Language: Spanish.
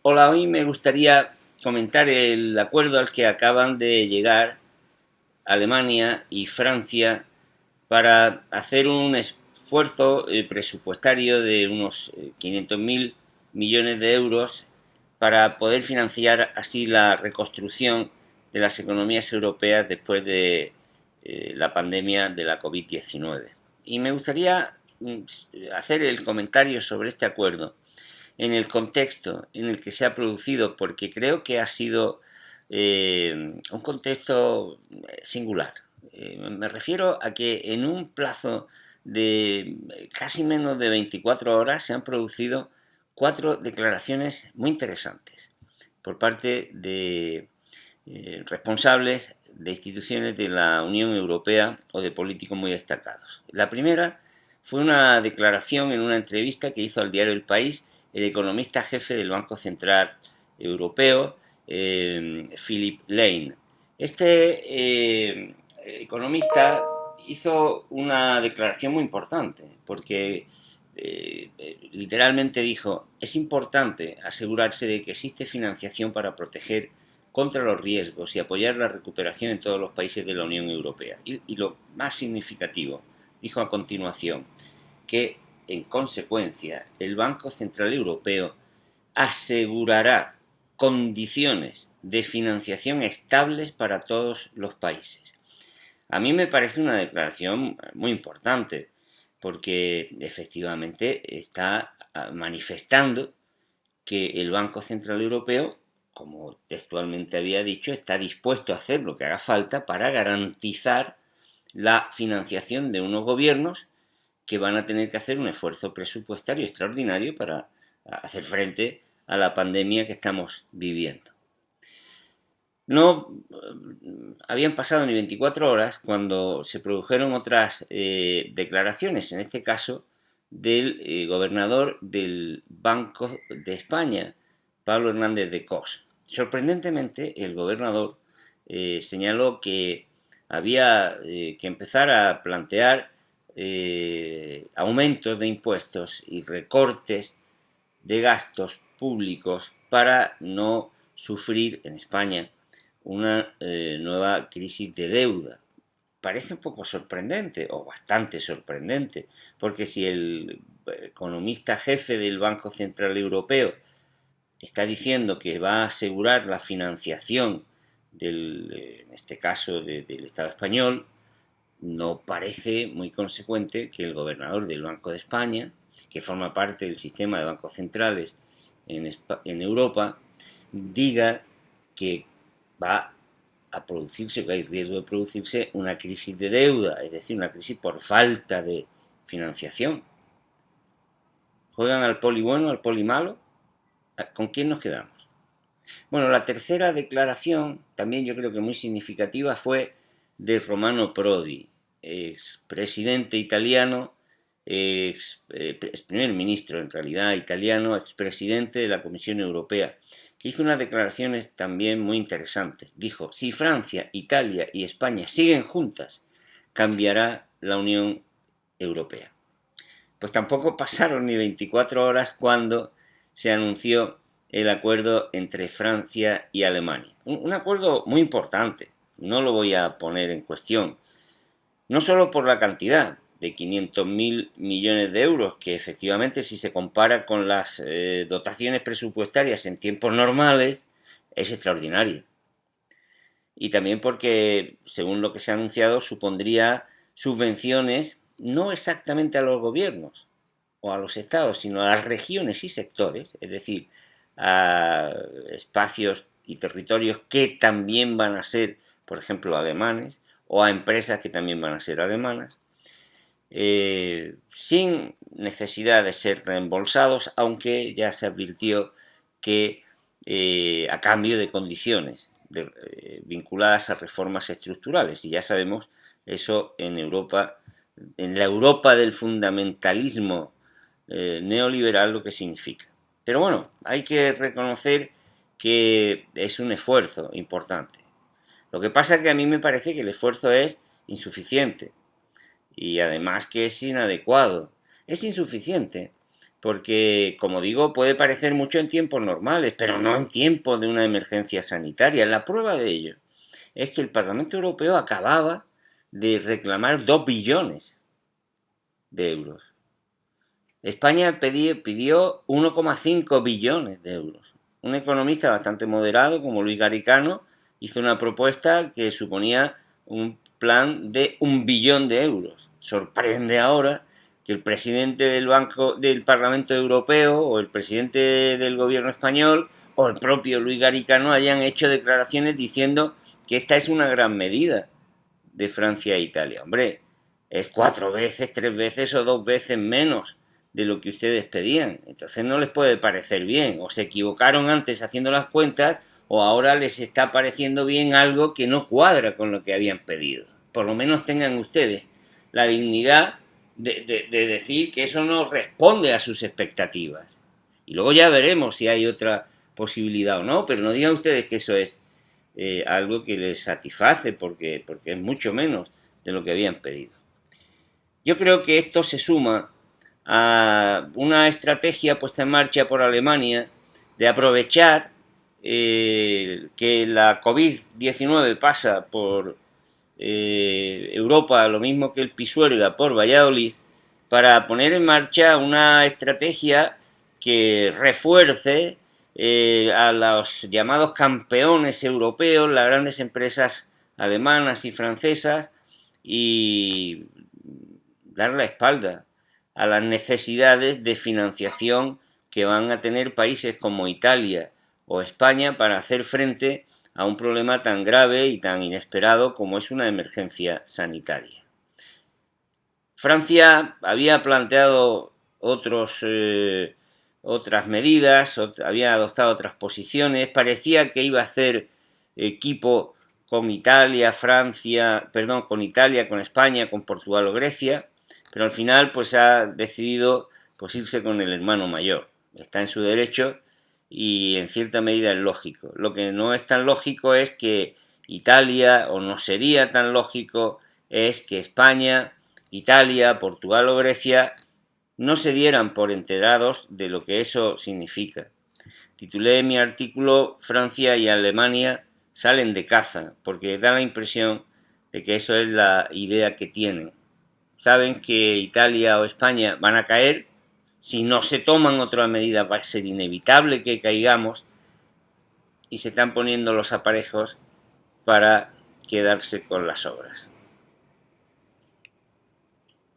Hola, hoy me gustaría comentar el acuerdo al que acaban de llegar Alemania y Francia para hacer un esfuerzo presupuestario de unos 500.000 millones de euros para poder financiar así la reconstrucción de las economías europeas después de la pandemia de la COVID-19. Y me gustaría hacer el comentario sobre este acuerdo en el contexto en el que se ha producido, porque creo que ha sido un contexto singular. Me refiero a que en un plazo de casi menos de 24 horas se han producido 4 declaraciones muy interesantes por parte de responsables de instituciones de la Unión Europea o de políticos muy destacados. La primera fue una declaración en una entrevista que hizo al diario El País el economista jefe del Banco Central Europeo, Philip Lane. Este economista hizo una declaración muy importante porque literalmente dijo: es importante asegurarse de que existe financiación para proteger contra los riesgos y apoyar la recuperación en todos los países de la Unión Europea. Y lo más significativo, dijo a continuación, que en consecuencia el Banco Central Europeo asegurará condiciones de financiación estables para todos los países. A mí me parece una declaración muy importante porque efectivamente está manifestando que el Banco Central Europeo, como textualmente había dicho, está dispuesto a hacer lo que haga falta para garantizar la financiación de unos gobiernos que van a tener que hacer un esfuerzo presupuestario extraordinario para hacer frente a la pandemia que estamos viviendo. No habían pasado ni 24 horas cuando se produjeron otras declaraciones, en este caso del gobernador del Banco de España, Pablo Hernández de Cos. Sorprendentemente, el gobernador señaló que había que empezar a plantear aumentos de impuestos y recortes de gastos públicos para no sufrir en España una nueva crisis de deuda. Parece un poco sorprendente, o bastante sorprendente, porque si el economista jefe del Banco Central Europeo está diciendo que va a asegurar la financiación en este caso del Estado español, no parece muy consecuente que el gobernador del Banco de España, que forma parte del sistema de bancos centrales en Europa, diga que va a producirse, que hay riesgo de producirse una crisis de deuda, es decir, una crisis por falta de financiación. ¿Juegan al poli bueno, al poli malo? ¿Con quién nos quedamos? Bueno, la tercera declaración, también yo creo que muy significativa, fue de Romano Prodi, expresidente italiano, primer ministro en realidad italiano, expresidente de la Comisión Europea, que hizo unas declaraciones también muy interesantes. Dijo: si Francia, Italia y España siguen juntas, cambiará la Unión Europea. Pues tampoco pasaron ni 24 horas cuando se anunció el acuerdo entre Francia y Alemania. Un acuerdo muy importante, no lo voy a poner en cuestión, no solo por la cantidad de 500.000 millones de euros, que efectivamente si se compara con las dotaciones presupuestarias en tiempos normales, es extraordinario. Y también porque, según lo que se ha anunciado, supondría subvenciones no exactamente a los gobiernos o a los estados, sino a las regiones y sectores, es decir, a espacios y territorios que también van a ser, por ejemplo, alemanes, o a empresas que también van a ser alemanas, sin necesidad de ser reembolsados, aunque ya se advirtió que a cambio de condiciones vinculadas a reformas estructurales. Y ya sabemos eso en Europa, en la Europa del fundamentalismo neoliberal, lo que significa. Pero bueno, hay que reconocer que es un esfuerzo importante. Lo que pasa es que a mí me parece que el esfuerzo es insuficiente y además que es inadecuado. Es insuficiente porque, como digo, puede parecer mucho en tiempos normales, pero no en tiempos de una emergencia sanitaria. La prueba de ello es que el Parlamento Europeo acababa de reclamar 2 billones de euros. España pidió 1,5 billones de euros. Un economista bastante moderado como Luis Garicano hizo una propuesta que suponía un plan de 1 billón de euros. Sorprende ahora que el presidente del Parlamento Europeo o el presidente del gobierno español o el propio Luis Garicano hayan hecho declaraciones diciendo que esta es una gran medida de Francia e Italia. Hombre, es 4 veces, 3 veces o 2 veces menos de lo que ustedes pedían. Entonces no les puede parecer bien. O se equivocaron antes haciendo las cuentas o ahora les está pareciendo bien algo que no cuadra con lo que habían pedido. Por lo menos tengan ustedes la dignidad de decir que eso no responde a sus expectativas. Y luego ya veremos si hay otra posibilidad o no, pero no digan ustedes que eso es algo que les satisface porque es mucho menos de lo que habían pedido. Yo creo que esto se suma a una estrategia puesta en marcha por Alemania de aprovechar que la COVID-19 pasa por Europa, lo mismo que el Pisuerga por Valladolid, para poner en marcha una estrategia que refuerce a los llamados campeones europeos, las grandes empresas alemanas y francesas, y dar la espalda a las necesidades de financiación que van a tener países como Italia o España para hacer frente a un problema tan grave y tan inesperado como es una emergencia sanitaria. Francia había planteado otras medidas, había adoptado otras posiciones, parecía que iba a hacer equipo con Italia, con Italia, con España, con Portugal o Grecia, pero al final pues ha decidido pues irse con el hermano mayor. Está en su derecho y en cierta medida es lógico. Lo que no es tan lógico es que Italia, o no sería tan lógico, es que España, Italia, Portugal o Grecia no se dieran por enterados de lo que eso significa. Titulé mi artículo Francia y Alemania salen de caza, porque da la impresión de que eso es la idea que tienen. Saben que Italia o España van a caer, si no se toman otras medidas va a ser inevitable que caigamos, y se están poniendo los aparejos para quedarse con las obras.